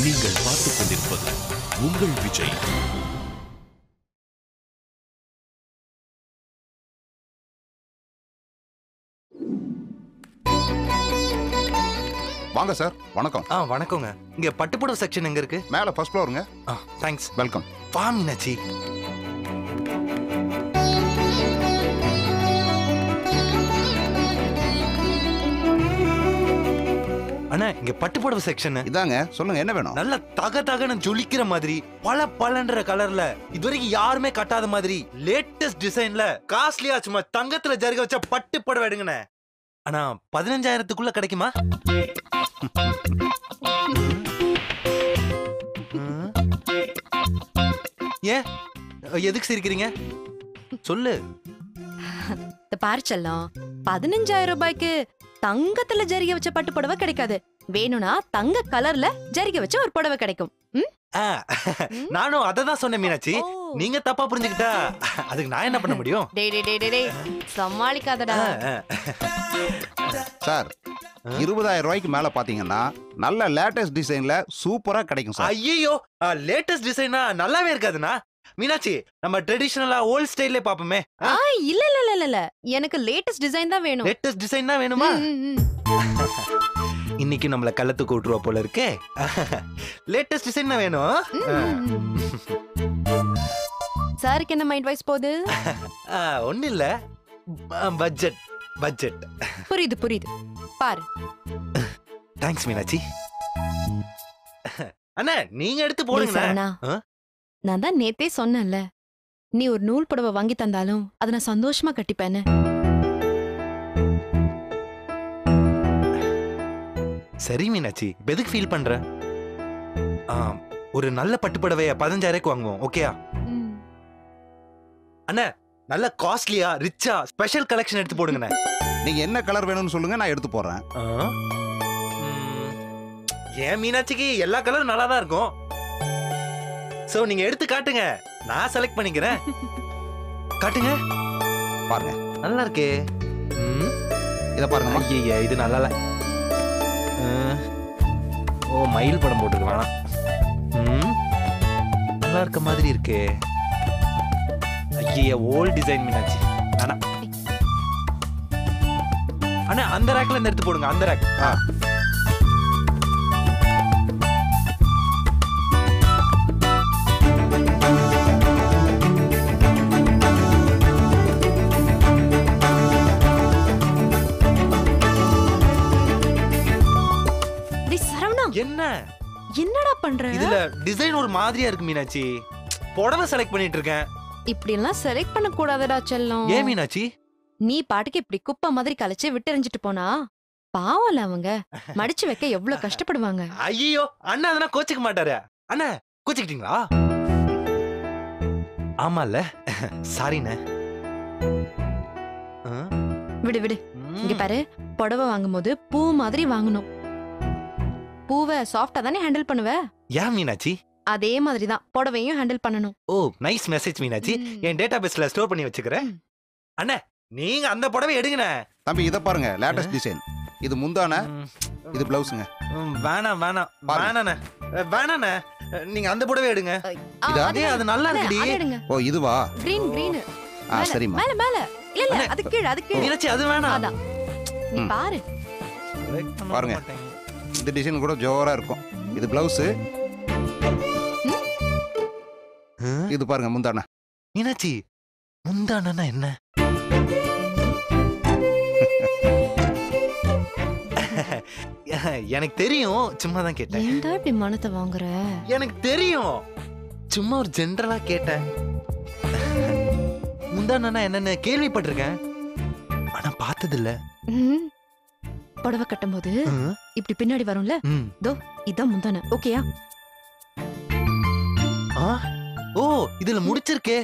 நீங்கள் பார்த்துக் கொண்டிருப்பது உங்கள் விஜய். வாங்க சார். வணக்கம். வணக்கங்க. இங்க பட்டுப்புடவை செக்ஷன் எங்க இருக்கு? மேல ஃபர்ஸ்ட் ஃப்ளோருங்க. தேங்க்ஸ். வெல்கம். வா மீனாட்சி. அண்ணா இங்க பட்டுப்புடவை செக்ஷன் இதாங்க. சொல்லுங்க என்ன வேணும்? நல்ல தக தகன்னு ஜொலிக்கிற மாதிரி பல பலன்ற கலர்ல இதுவரைக்கும் யாருமே கட்டாத மாதிரி லேட்டஸ்ட் டிசைன்ல காஸ்ட்லியா சும்மா தங்கத்துல ஜரிகை வச்ச பட்டு புடவை எடுங்கண்ணே. ஆனா 15,000க்குள்ள கிடைக்குமா? ஏன் எதுக்கு சிரிக்கிறீங்க? சொல்லு. பாரு செல்லம், 15,000 ரூபாய்க்கு தங்கத்துல ஜரிகை வச்ச பட்டு புடவை கிடைக்காது. வேணும்னா தங்க கலர்ல ஜரிகை வச்ச ஒரு புடவை கிடைக்கும். நானும் அததான் சொன்னேன் மீனாட்சி. நீங்க தப்பா புரிஞ்சுக்கிட்டா அதுக்கு நான் என்ன பண்ண முடியும்? சமாளிக்காதடா சார். 20,000 ரூபாய்க்கு மேல பாத்தீங்கன்னா நல்ல லேட்டஸ்ட் டிசைன்ல சூப்பரா கிடைக்கும் சார். ஐயோ, லேட்டஸ்ட் டிசைனா நல்லாவே இருக்காதுண்ணா. மீனாட்சி, நம்ம ட்ரெடிஷனலா ஓல்ட் ஸ்டைல்லே பாப்போமே. இல்ல இல்ல இல்ல இல்ல, எனக்கு லேட்டஸ்ட் டிசைன் தான் வேணும். லேட்டஸ்ட் டிசைன் தான் வேணுமா? இன்னைக்கு நம்மள கள்ளத்துக்கு கூட்டுருவா போல இருக்கே. லேட்டஸ்ட் டிசைன் தான் வேணும். சாருக்கு என்ன மைண்ட் வைஸ் போகுது? ஒண்ணு இல்ல, பட்ஜெட் பட்ஜெட். புரியுது புரியுது. பாரு. தேங்க்ஸ் மீனாட்சி. அண்ணா நீங்க எடுத்து போடுங்க. நான் தான் நேத்தே சொன்னேன்ல, நீ ஒரு நூல் புடவை வாங்கி தந்தாலும் அதை நான் சந்தோஷமா கட்டிப்பேன்னு. சரி மீனாட்சி, எதுக்கு ஃபீல் பண்ற? ஒரு நல்ல பட்டு புடவைய 15,000க்கு வாங்குவோம், ஓகேயா? அண்ணா நல்ல காஸ்ட்லியா ரிச்சா ஸ்பெஷல் கலெக்ஷன் எடுத்து போடுங்கண்ணே. நீங்க என்ன கலர் வேணும்னு சொல்லுங்க, நான் எடுத்து போடுறேன். ஏன் மீனாட்சிக்கு எல்லா கலரும் நல்லா தான் இருக்கும். சோ நீங்க எடுத்து காட்டுங்க, நான் செலக்ட் பண்ணிக்கிறேன். காட்டுங்க. பாருங்க. நல்லா இருக்கே. இத பாருங்க. ஐயா இது நல்லா இல்ல. ஓ, மயில் படம் போட்டுருக்கு வேணாம். நல்லா இருக்க மாதிரி இருக்கே. ஐயா ஓல்ட் டிசைன் மீனாட்சி. அண்ணா அண்ணா அந்த ரேக்ல இருந்து எடுத்து போடுங்க. அந்த ரேக். என்ன என்னடா பண்ற? இதுல டிசைன் ஒரு மாதிரியா இருக்கு மீனாட்சி. புடவை செலக்ட் பண்ணிட்டு இருக்கேன். இப்படி எல்லாம் செலக்ட் பண்ண கூடாதடா செல்லம். ஏன் மீனாட்சி? நீ பாட்டுக்கு இப்படி குப்பை மாதிரி கலைச்சு விட்டெறிஞ்சிட்டு போனா பாவம்ல அவங்க மடிச்சு வைக்க எவ்வளவு கஷ்டப்படுவாங்க. ஐயோ அண்ணா அதெல்லாம் கோச்சிக்க மாட்டாரு. அண்ணா கோச்சிக்கிட்டீங்களா? ஆமால, சாரிண்ணே. விடு விடு. இங்க பாரு, புடவை வாங்கும் போது பூ மாதிரி வாங்கணும். பூவை சாஃப்டா தானே ஹேண்டில் பண்ணுவ? ஏன் மீனாட்சி? அதே மாதிரி தான் புடவையும் ஹேண்டில் பண்ணணும். ஓ, நைஸ் மெசேஜ் மீனாட்சி. என் டேட்டாபேஸ்ல ஸ்டோர் பண்ணி வச்சுக்கிறேன். அண்ணா நீங்க அந்த புடவை எடுங்கண்ணே. தம்பி இத பாருங்க, லேட்டஸ்ட் டிசைன். இது முந்தான, இது பிளவுஸ்ங்க. வேணாம் வேணாம் வேணாண்ணே, வேணாண்ணே. நீங்க அந்த புடவை எடுங்க. அதே அது நல்லா இருக்குடி. ஓ இதுவா? Green green. சரிமா. மேல மேல. இல்ல இல்ல, அது கீழ அது கீழ. மீனாட்சி அது வேணாம். அதான். நீ பாரு. பாருங்க. இந்த டிசைன் கூட ஜோரா இருக்கும். இது பிளவுஸ். இது பாருங்க முந்தான. மீனாட்சி முந்தானா என்ன? எனக்கு தெரியும், சும்மா தான் கேட்டேன். ஏன்டா இப்படி மனத்தை வாங்குற? எனக்கு தெரியும், சும்மா ஒரு ஜெனரலா கேட்டேன். முந்தானா என்னன்னு கேள்விப்பட்டிருக்கேன், ஆனா பார்த்தது இல்ல. புடவை கட்டும்போது இப்படி பின்னாடி வரும்ல, தோ இதான் முந்தான. ஓகேயா? ஓ இதுல முடிச்சிருக்கே.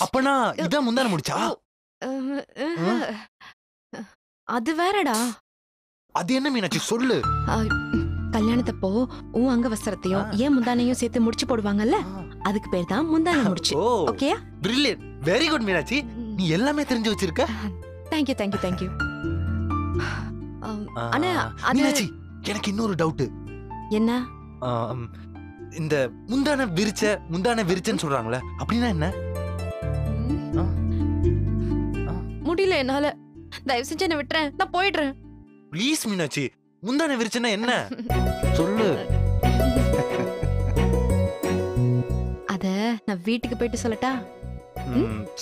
அப்பனா இதான் முந்தான முடிச்சா? அது வேறடா. அது என்ன மீனாட்சி சொல்லு. கல்யாணத்தப்போ உன் அங்க வஸ்திரத்தையும் ஏன் முந்தானையும் சேர்த்து முடிச்சு போடுவாங்கல்ல, அதுக்கு பேர் தான் முந்தான முடிச்சு. ஓகேயா? Brilliant, very good Meenakshi. நீ எல்லாமே தெரிஞ்சு வச்சிருக்க. Thank you thank you thank you. அண்ணா மீனாட்சி எனக்கு இன்னொரு டவுட். என்ன? இந்த முந்தான விரிச்சன்னு சொல்றாங்களே அப்படின்னா என்ன? முடியல என்னால. தயவு செஞ்சு என்ன விட்டுறேன், நான் போயிடுறேன். ப்ளீஸ் மீனாட்சி, முந்தான விரிச்சன்னா என்ன சொல்லு. அத நான் வீட்டுக்கு போயிட்டு சொல்லட்டா?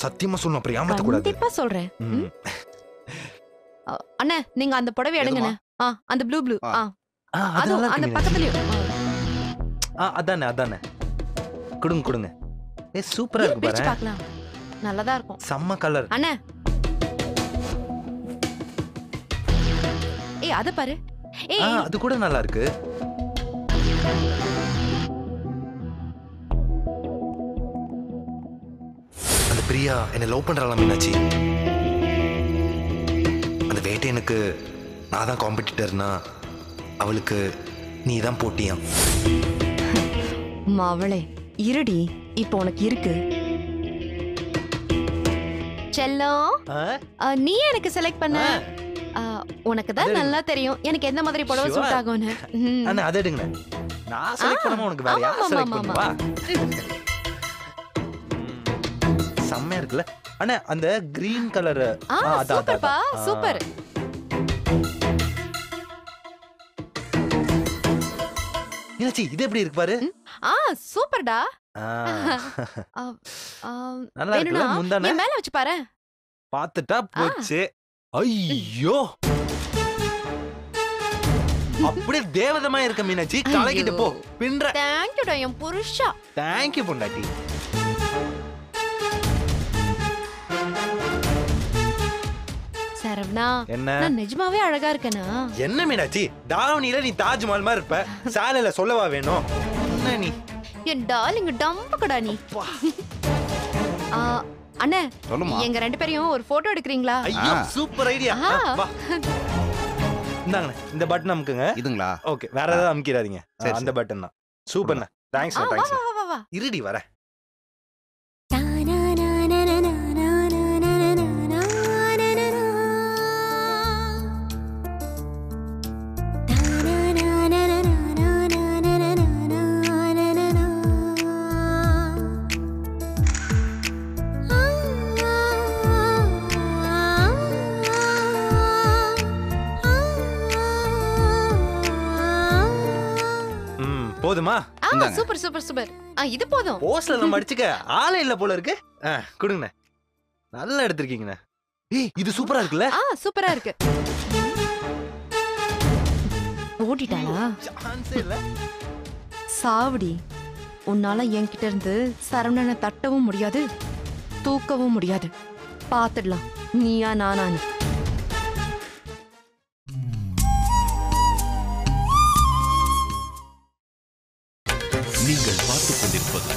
சத்தியமா சொல்லணும், அப்புறம் ஏமாத்த கூடாது. கண்டிப்பா சொல்றேன். அண்ணா நீங்க அந்த புடவை எடுங்கண்ணே. அந்த ப்ளூ அதுவும் அந்த பக்கத்துலயும். அதானே கொடுங்க. சூப்பரா இருக்கு பிரிச்சு பாரு. பார்க்கலாம். நல்லதா இருக்கும். செம்ம கலர். அண்ணா அத பாரு. அது கூட நல்லா இருக்கு. அந்த பிரியா என்ன லவ் பண்றாளா மீனாட்சி? அந்த வேட்டையனுக்கு நான் தான் காம்படிட்டர்னா அவளுக்கு நீ தான் போட்டியா? அவளே இருடி, இப்போ உனக்கு இருக்கு. செல்லம், நீ எனக்கு செலக்ட் பண்ண. உனக்கு தான் நல்லா தெரியும் எனக்கு எந்த மாதிரி புடவை சூட் ஆகும்னு. அண்ணா அதை எடுங்க. நான் செலக்ட் பண்ணாம உனக்கு வேற யார் செலக்ட் பண்ணுவா? செம்மையா இருக்குல்ல அண்ணா அந்த கிரீன் கலர். சூப்பர்ப்பா, சூப்பர். மீனாட்சி இது எப்படி இருக்கு பாரு. சூப்பர்டா. நல்லா இருக்குல்ல முந்தான? மேல வச்சு பாரு. பாத்துட்டா போச்சு. ஐயோ அப்படியே தேவதமா இருக்க மீனாட்சி. கலக்கிட்டு போ பின்ற. Thank you N Purusha. Thank you பொண்டாட்டி. சரவணா, என்ன நான் நிஜமாவே அழகா இருக்கேனா? என்ன மீனாட்சி தாவணியில நீ தாஜ்மஹால் மாதிரி இருப்ப, சாலையில சொல்லவா வேணும்? என்ன நீ என் டார்லிங் டம்புக்கடா நீ. அண்ணே எங்க ரெண்டு பேரையும் ஒரு போட்டோ எடுக்கிறீங்களா? ஐயோ சூப்பர் ஐடியா. இந்தாங்க இந்த பட்டன் அமுக்குங்க. இதுங்களா? ஓகே வேற ஏதாவது அமுக்கிடாதீங்க. அந்த பட்டன் தான். சூப்பர்ண்ணா. Thanks thanks. இருடி வர. போதுமா? Super super super. இது போதும். போஸ்ட்ல நம்ம அடிச்சுக்க ஆளே இல்ல போல இருக்கு. கொடுங்க. நல்லா எடுத்துருக்கீங்க. இது சூப்பரா இருக்குல்ல? சூப்பரா இருக்கு. ஓடிட்டாளா? சான்ஸே இல்ல. சாவடி. உன்னால என்கிட்ட இருந்து சரவணனை தட்டவும் முடியாது, தூக்கவும் முடியாது. பாத்துடலாம் நீயா நானானு. நீங்கள் பார்த்துக் கொண்டிருப்பது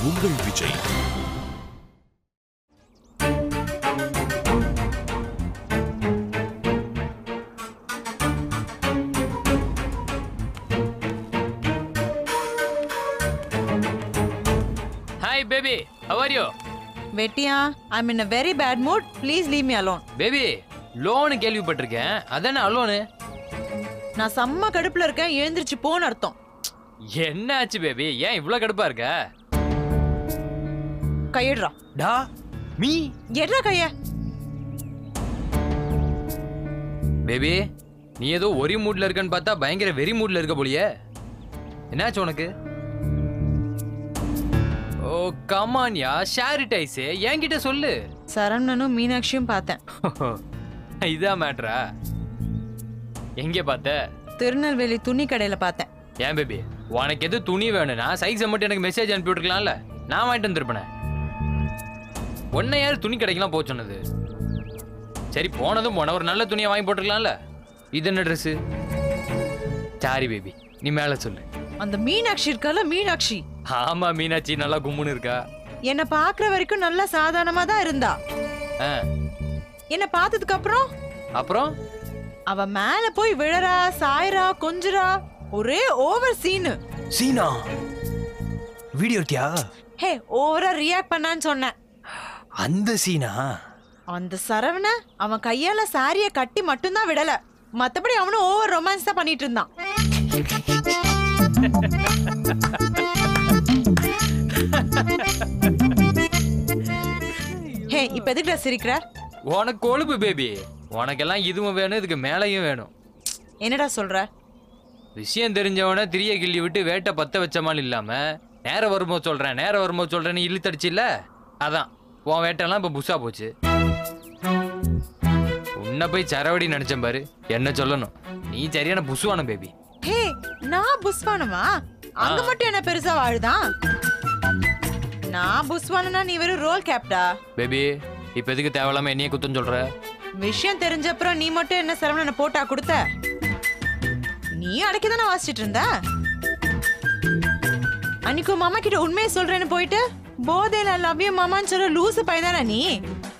உங்கள் Vijay. Hi baby, how are you? வெட்டியா, I'm in a very bad mood. Please leave me alone. Baby, loan கேள்விப்பட்டிருக்கேன். அதானே அலோனு? நான் செம்ம கடுப்புல இருக்கேன். எழுந்திருச்சு போன்னு அர்த்தம். என்ன ஆச்சு பேபி? ஏன் இவ்ளோ கடுப்பா இருக்க? கையெடுறா. டா மீ எட்ரா கைய. பேபி, நீ ஏதோ ஒரே மூட்ல இருக்கன்னு பார்த்தா பயங்கர வெரி மூட்ல இருக்க போலியே. என்னாச்சு உனக்கு? ஓ கமான்யா, ஷேர் இட் ஐஸ். என்கிட்ட சொல்லு. சரவணனும் மீனாட்சியும் பார்த்தேன். இதான் மேட்ரா? எங்க பார்த்த? திருநெல்வேலி துணி கடையில பார்த்தேன். ஏன் பேபி, உனக்கு எது துணி வேணும்னா சைஸ் மட்டும் எனக்கு மெசேஜ் அனுப்பி விட்டுருக்கலாம்ல? நான் வாங்கிட்டு வந்திருப்பேன். உன்னை யார் துணி கடைக்கெல்லாம் போக சொன்னது? சரி போனதும் போன ஒரு நல்ல துணியை வாங்கி போட்டுருக்கலாம்ல? இது என்ன ட்ரெஸ்? சாரி பேபி, நீ மேல சொல்லு. அந்த மீனாட்சி இருக்கல, மீனாட்சி. ஆமா மீனாட்சி நல்லா கும்முன்னு இருக்கா. என்ன பாக்குற வரைக்கும் நல்லா சாதாரணமா தான் இருந்தா. என்ன பார்த்ததுக்கு அப்புறம் அவ மேல போய் விழறா, சாயரா, கொஞ்சரா, ஒரே ஓவர் சீனு. சீனா வீடியோ எடுத்தியா? ஹே, ஓவரா ரியாக்ட் பண்ணான்னு சொன்னேன். அந்த சீனா? அந்த சரவண அவன் கையால சாரிய கட்டி மட்டும்தான் விடல, மத்தபடி அவனும் ஓவர் ரொமான்ஸ் தான் பண்ணிட்டு இருந்தான். இப்ப எதுக்குடா சிரிக்கிற? உனக்கு கொழுப்பு பேபி. உனக்கெல்லாம் இதுவும் வேணும், இதுக்கு மேலையும் வேணும். என்னடா சொல்ற? விஷயம் தெரிஞ்சவன திரிய கிள்ளி விட்டு வேட்டை பத்த வச்ச மாதிரி இல்லாம நேரம் வரும்போது சொல்றேன்னு இழுத்தடிச்சு இல்ல. அதான் உன் வேட்டெல்லாம் இப்ப புஷா போச்சு. உன்னை போய் சரவடி நினைச்சேன் பாரு. என்ன சொல்லணும், நீ சரியான புசுவான பேபி. ஹே, நான் புஸ்வானமா? அங்க மட்டும் என்ன பெருசா வாழுதான்? நான் புஸ்வானா, நீ வெறும் ரோல் கேப்டா. பேபி இப்ப எதுக்கு தேவையில்லாம என்னைய குத்தம் சொல்ற? விஷயம் தெரிஞ்ச அப்புறம் நீ மட்டும் என்ன சரவணனை போட்டா கொடுத்த? நீ அடக்கிதானே வாசிச்சிட்டு இருந்த. அன்னைக்கு மாமா கிட்ட உண்மையை சொல்றேன்னு போயிட்டு போதையில லவ் யூ மாமான்னு சொல்ற லூசு பையதானே நீ.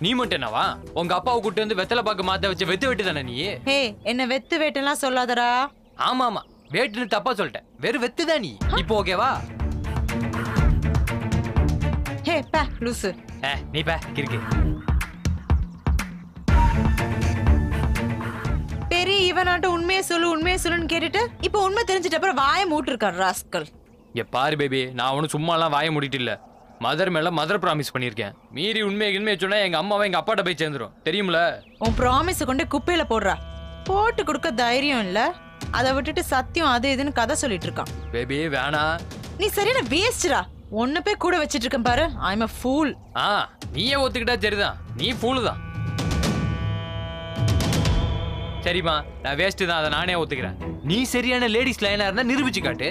நீ மட்டும் என்னவா? உங்க அப்பாவை கூட்டு வந்து வெத்தலை பாக்க மாத்த வச்ச வெத்து வெட்டு தானே நீ? ஹே, என்ன வெத்து வேட்டெல்லாம் சொல்லாதடா. ஆமா ஆமா, வேட்டுன்னு தப்பா சொல்லிட்டேன். வெறும் வெத்துதான் நீ. இப்போ ஓகேவா? ஹே பா லூசு. நீ பா கிறுக்கு. பெரிய இவனாட்ட உண்மையை சொல்லுன்னு கேட்டுட்டு இப்போ உண்மை தெரிஞ்சிட்ட அப்புறம் வாயை மூட்டு இருக்காரு ராஸ்கல். இங்க பாரு பேபி, நான் ஒன்னும் சும்மாலாம் வாய மூடிட்டு இல்ல. மதர் மேல மதர் ப்ராமிஸ் பண்ணிருக்கேன். மீறி உண்மையை சொன்னா எங்க அம்மாவை எங்க அப்பாட்ட போய் சேர்ந்துரும், தெரியுமில? உன் ப்ராமிஸ கொண்டு குப்பையில போடுறா. போட்டு கொடுக்க தைரியம் இல்ல, அதை விட்டுட்டு சத்தியம் அது இதுன்னு கதை சொல்லிட்டு இருக்கான். பேபி வேணா. நீ சரியான வேஸ்ட்ரா. ஒன்னு போய் கூட வச்சிட்டு இருக்கேன் பாரு. ஐ அம் a fool. நீயே ஒத்துக்கிட்டா சரிதான், நீ ஃபூல் தான். சரிம்மா, நான் வேஸ்ட் தான், அதை நானே ஒத்துக்கிறேன். நீ சரியான லேடிஸ் லைனா இருந்தா நிரூபிச்சு காட்டு.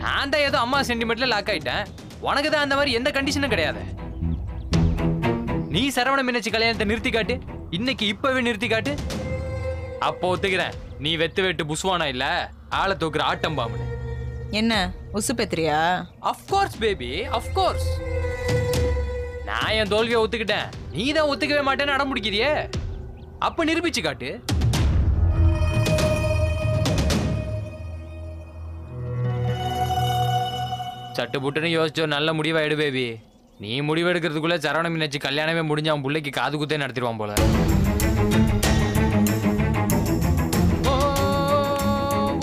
நான் தான் ஏதோ அம்மா சென்டிமெண்ட்ல லாக் ஆயிட்டேன். உனக்கு தான் அந்த மாதிரி எந்த கண்டிஷனும் கிடையாது. நீ சரவண மீனாட்சி கல்யாணத்தை நிறுத்தி காட்டு, இன்னைக்கு இப்பவே நிறுத்தி காட்டு. அப்போ ஒத்துக்கிறேன் நீ வெத்து வெட்டு புஸ்வானா இல்ல, ஆளை தூக்குற ஆட்டம் பாம்பு. என்ன உசு பெத்திரியா? Of course baby, of course. நான் என் தோல்வியை ஒத்துக்கிட்டேன், நீ தான் ஒத்துக்கவே மாட்டேன்னு அடம் பிடிக்கிறியே. அப்ப நிரூபிச்சு காட்டு. சட்டு புட்டுன்னு யோசிச்சோ நல்ல முடிவா எடு பேபி. நீ முடிவு எடுக்கிறதுக்குள்ள சரவண மீனாட்சி கல்யாணமே முடிஞ்சு அவன் பிள்ளைக்கு காது குத்தே நடத்திடுவான் போல.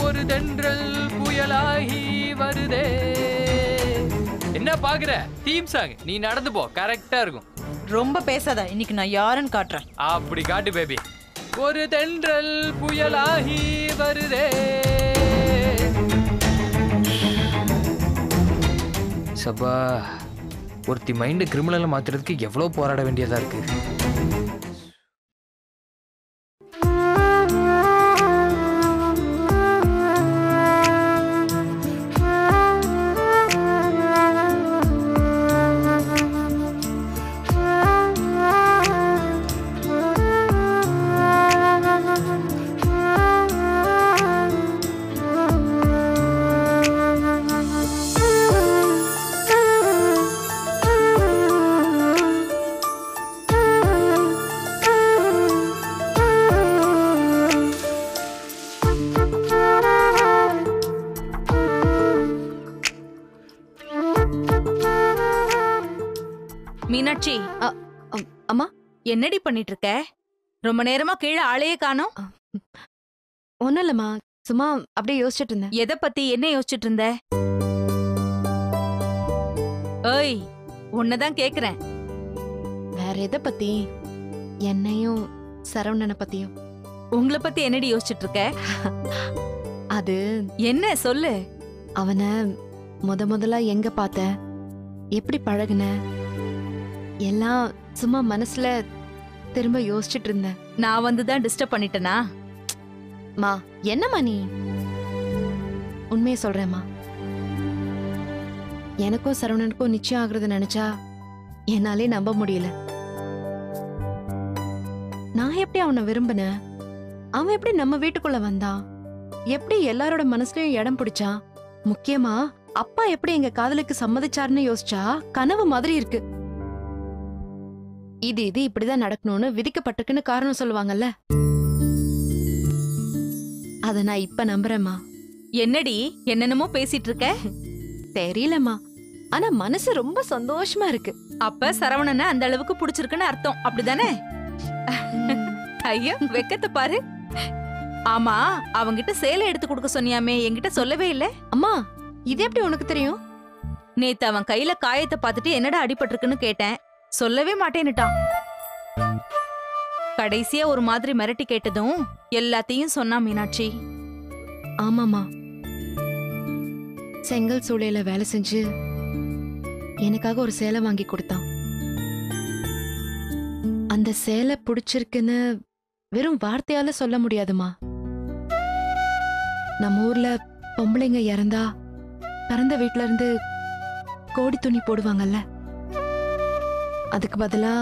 ஒரு தென்றல் புயலாகி வருதே. என்ன பாக்குற? Theme song. நீ நடந்து போ, கரெக்டா இருக்கும். ரொம்ப பேசாத, இன்னைக்கு நான் யாருன்னு காட்டுறேன். அப்படி காட்டு பேபி. ஒரு தென்றல் புயலாகி வருதே. சபா, ஒருத்தி மைண்ட் கிரிமினலை மாத்துறதுக்கு எவ்வளவு போராட வேண்டியதா இருக்கு. மீனாட்சி, அம்மா என்னடி பண்ணிட்டு இருக்க? ரொம்ப நேரமா கீழே ஆளையே காணோம். ஒன்னும் இல்லம்மா, சும்மா அப்படியே யோசிச்சுட்டு இருந்தேன். எதை பத்தி என்ன யோசிச்சுட்டு இருந்த? ஏய், உன்னதான் கேக்குறேன். வேற எதை பத்தி? என்னையும் சரவணனை பத்தியும். உங்களை பத்தி என்னடி யோசிச்சுட்டு இருக்க? அது என்ன சொல்லு. அவனை முதலா எங்க பார்த்த, எப்படி பழகுன, எல்லாம் சும்மா மனசுல திரும்ப யோசிச்சுட்டு இருந்தேன். நான் வந்துதான் டிஸ்டர்ப் பண்ணிட்டேனா? மா என்னம்மா நீ? உண்மையை சொல்றேம்மா, எனக்கும் சரவணனுக்கும் நிச்சயம் ஆகுறது நினைச்சா என்னாலே நம்ப முடியல. நான் எப்படி அவனை விரும்பினேன், அவன் எப்படி நம்ம வீட்டுக்குள்ள வந்தான், எப்படி எல்லாரோட மனசுலயும் இடம் பிடிச்சான், முக்கியமா அப்பா எப்படி எங்க காதலுக்கு சம்மதிச்சாருன்னு யோசிச்சா கனவு மாதிரி இருக்கு. இது இப்படிதான் நடக்கணும்னு விதிக்கப்பட்டிருக்குன்னு காரணம் சொல்லுவாங்கல்ல, அத நான் இப்ப நம்புறேம்மா. என்னடி என்னென்னமோ பேசிட்டு இருக்க? தெரியலம்மா, ஆனா மனசு ரொம்ப சந்தோஷமா இருக்கு. அப்ப சரவணனை அந்த அளவுக்கு பிடிச்சிருக்குன்னு அர்த்தம், அப்படிதானே? ஐயோ, வெக்கத்தை பாரு. ஆமா, அவங்கிட்ட சேலை எடுத்து கொடுக்க சொன்னியாமே, என்கிட்ட சொல்லவே இல்ல. அம்மா, இது எப்படி உனக்கு தெரியும்? நேத்து அவன் கையில காயத்தை பார்த்துட்டு என்னடா அடிபட்டிருக்குன்னு கேட்டேன். சொல்லவே மாட்டேன்னுட்டான். கடைசியா ஒரு மாதிரி மிரட்டி கேட்டதும் எல்லாத்தையும் சொன்னா மீனாட்சி. ஆமாமா, செங்கல் சூளையில வேலை செஞ்சு எனக்காக ஒரு சேலை வாங்கி கொடுத்தான். அந்த சேலை பிடிச்சிருக்குன்னு வெறும் வார்த்தையால சொல்ல முடியாதுமா. நம்ம ஊர்ல பொம்பளைங்க இறந்தா பிறந்த வீட்ல இருந்து கோடி துணி போடுவாங்கல்ல, அதுக்கு பதிலா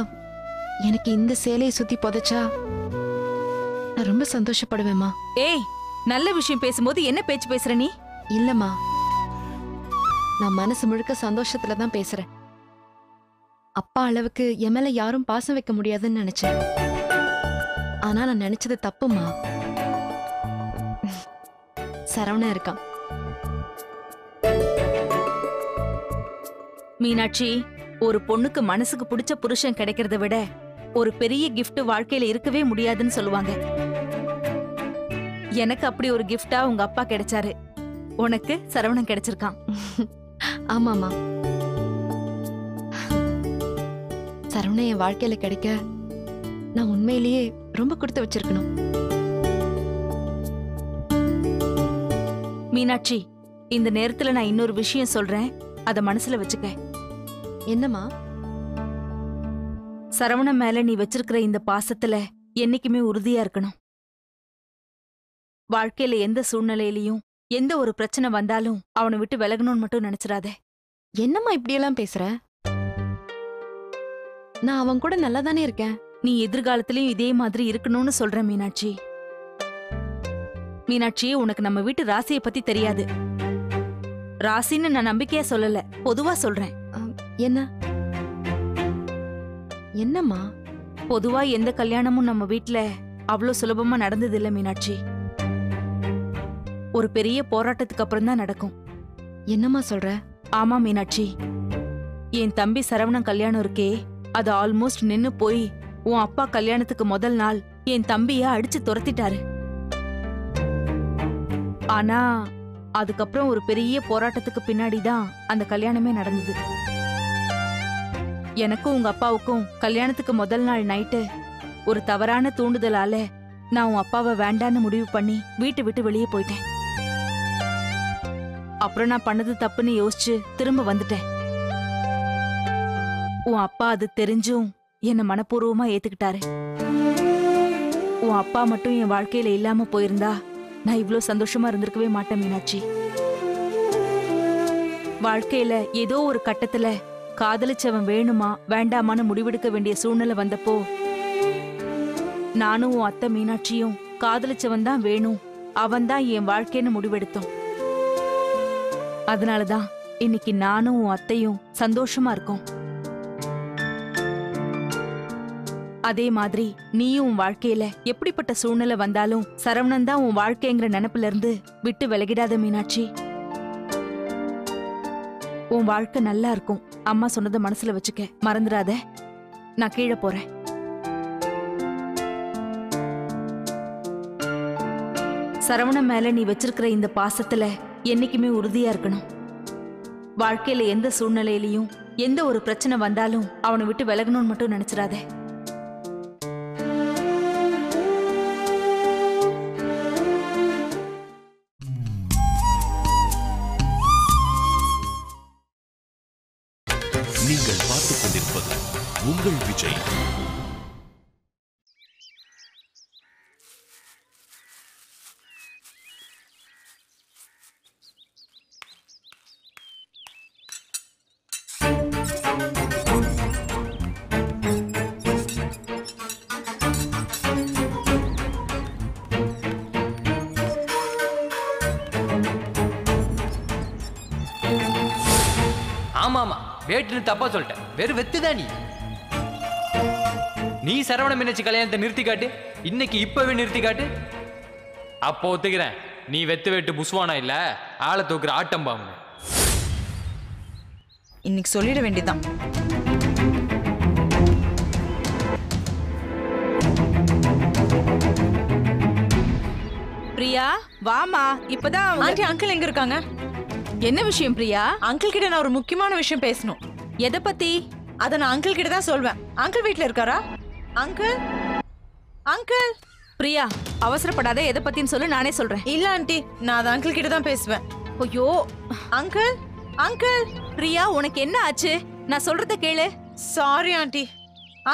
எனக்கு இந்த சேலையை சுத்தி புதைச்சா நான் ரொம்ப சந்தோஷப்படுவேம்மா. ஏய், நல்ல விஷயம் பேசும்போது என்ன பேச்சு பேசுற நீ? இல்லம்மா, நான் மனசு முழுக்க சந்தோஷத்துல தான் பேசுறேன். அப்பா அளவுக்கு என் மேல யாரும் பாசம் வைக்க முடியாதுன்னு நினைச்சேன். ஆனா நான் நினைச்சது தப்புமா. சரவணன் இருக்கான். மீனாட்சி, ஒரு பொண்ணுக்கு மனசுக்கு பிடிச்ச புருஷன் கிடைக்கிறத விட ஒரு பெரிய கிஃப்ட் வாழ்க்கையில இருக்கவே முடியாதுன்னு சொல்லுவாங்க. எனக்கு அப்படி ஒரு கிஃப்டா உங்க அப்பா கிடைச்சாரு. உனக்கு சரவணன் கிடைச்சிருக்கான். ஆமாமா, சரவணன் என் வாழ்க்கையில கிடைக்க நான் உண்மையிலேயே ரொம்ப கொடுத்து வச்சிருக்கணும். மீனாட்சி, இந்த நேரத்துல நான் இன்னொரு விஷயம் சொல்றேன், அத மனசுல வச்சுக்க. என்னம்மா? சரவணன் மேல நீ வச்சிருக்கிற இந்த பாசத்துல என்னைக்குமே உறுதியா இருக்கணும். வாழ்க்கையில எந்த சூழ்நிலையிலயும் எந்த ஒரு பிரச்சனை வந்தாலும் அவனை விட்டு விலகணும்னு மட்டும் நினைச்சிடாத. என்னம்மா இப்படியெல்லாம் பேசுற? நான் அவன் கூட நல்லா தானே இருக்கேன். நீ எதிர்காலத்திலயும் இதே மாதிரி இருக்கணும்னு சொல்றேன் மீனாட்சி. மீனாட்சி, உனக்கு நம்ம வீட்டு ராசியை பத்தி தெரியாது. ராசின்னு நான் நம்பிக்கையா சொல்லல, பொதுவா சொல்றேன். என்ன? என்னம்மா? பொதுவா எந்த கல்யாணமும் நம்ம வீட்ல அவ்வளவு சுலபமா நடந்தது இல்ல மீனாட்சி. ஒரு பெரிய போராட்டத்துக்கு அப்புறம் தான் நடக்கும். என்னம்மா சொல்ற? ஆமா மீனாட்சி, என் தம்பி சரவணன் கல்யாணம் இருக்கே, அது ஆல்மோஸ்ட் நின்னு போய் உன் அப்பா கல்யாணத்துக்கு முதல் நாள் என் தம்பிய அடிச்சு துரத்திட்டாரு. ஆனா அதுக்கப்புறம் ஒரு பெரிய போராட்டத்துக்கு பின்னாடிதான் அந்த கல்யாணமே நடந்தது. எனக்கும் உங்க அப்பாவுக்கும் கல்யாணத்துக்கு முதல் நாள் நைட்டு ஒரு தவறான தூண்டுதலால நான் உன் அப்பாவை வேண்டான்னு முடிவு பண்ணி வீட்டை விட்டு வெளியே போயிட்டேன். அப்புறம் நான் பண்ணது தப்புன்னு யோசிச்சு திரும்ப வந்துட்டேன். உன் அப்பா அது தெரிஞ்சும் என்ன மனப்பூர்வமா ஏத்துக்கிட்டாரு. உன் அப்பா மட்டும் என் வாழ்க்கையில இல்லாம போயிருந்தா நான் இவ்ளோ சந்தோஷமா இருந்திருக்கவே மாட்டேன் மீனாட்சி. வாழ்க்கையில ஏதோ ஒரு கட்டத்துல காதலிச்சவன் வேணுமா வேண்டாமான்னு முடிவெடுக்க வேண்டிய சூழ்நிலை வந்தப்போ நானும் உன் அத்தை மீனாட்சியும் காதலிச்சவன் தான் வேணும், அவன் தான் என் வாழ்க்கைன்னு முடிவெடுத்தோம். அதனாலதான் இன்னைக்கு நானும் உன் அத்தையும் சந்தோஷமா இருக்கோம். அதே மாதிரி நீயும் உன் வாழ்க்கையில எப்படிப்பட்ட சூழ்நிலை வந்தாலும் சரவணன் தான் உன் வாழ்க்கைங்கிற நினைப்புல இருந்து விட்டு விலகிடாத மீனாட்சி. உன் வாழ்க்கை நல்லா இருக்கும். அம்மா சொன்னதை மனசுல வச்சுக்க, மறந்துடாத. நான் கீழே போறேன். சரவணன் மேல நீ வச்சிருக்கிற இந்த பாசத்துல என்னைக்குமே உறுதியா இருக்கணும். வாழ்க்கையில எந்த சூழ்நிலையிலயும் எந்த ஒரு பிரச்சனை வந்தாலும் அவனை விட்டு விலகணும்னு மட்டும் நினைச்சிடாத. நீங்கள் பார்த்துக் கொண்டிருப்பது உங்கள் விஜய். ஆமா ஆமா, வேட்டுன்னு தப்பா சொல்லிட்டேன். வெறும் வெத்துதான் நீ. நீ சரவண மீனாட்சி கல்யாணத்தை நிறுத்தி காட்டு, இன்னைக்கு இப்பவே நிறுத்தி காட்டு. அப்போ ஒத்துக்கிறேன், நீ வெத்து வெட்டு புஸ்வானா இல்ல, ஆளை தூக்குற ஆட்டம் பாம்பு. இன்னைக்கு சொல்லிட வேண்டியதான். பிரியா, வாமா. இப்பதான் ஆண்டி, அங்கிள் எங்க இருக்காங்க? என்ன விஷயம் பிரியா? அங்கிள் கிட்ட நான் ஒரு முக்கியமான விஷயம் பேசணும். எதை பத்தி? அத நான் அங்கிள் கிட்ட தான் சொல்வேன். அங்கிள் வீட்ல இருக்காரா? Uncle uncle. பிரியா, அவசரப்படாத, எதை பத்தின்னு சொல்லு, நானே சொல்றேன். இல்ல ஆண்டி, நான் அது அங்கிள் கிட்ட தான் பேசுவேன். ஐயோ அங்கிள் அங்கிள். பிரியா, உனக்கு என்ன ஆச்சு? நான் சொல்றத கேளு. Sorry aunty.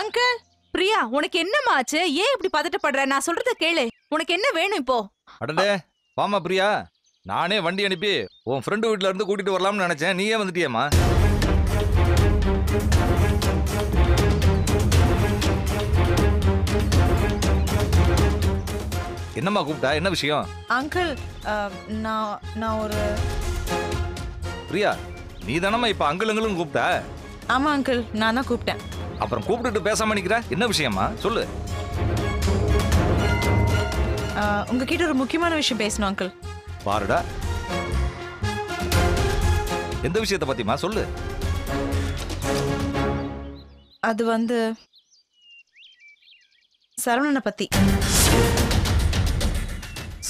அங்கிள். பிரியா, உனக்கு என்னம்மா ஆச்சு? ஏன் இப்படி பதட்டப்படுற? நான் சொல்றத கேளு. உனக்கு என்ன வேணும் இப்போ? அடடே வாமா பிரியா, நானே வண்டி அனுப்பி உன் ஃப்ரெண்டு வீட்ல இருந்து கூட்டிட்டு வரலாம்னு நினைச்சேன். நீயே வந்துட்டியேம்மா. என்னம்மா கூப்பிட்டா? என்ன விஷயம்? அங்கிள், நான் ஒரு பிரியா, நீ தானம்மா இப்ப அங்கிளுங்களும் கூப்பிட்ட? ஆமா அங்கிள், நான் தான் கூப்பிட்டேன். அப்புறம் கூப்பிட்டுட்டு பேசாம நிக்கிற, என்ன விஷயமா சொல்லு. உங்ககிட்ட ஒரு முக்கியமான விஷயம் பேசணும் அங்கிள். பாருடா, எந்த விஷயத்தை பத்திமா சொல்லு. அது வந்து சரவணனை பத்தி.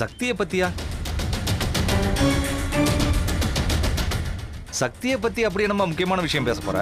சக்தியை பத்தியா? சக்தியை பத்தி அப்படி என்னம்மா முக்கியமான விஷயம் பேச போற?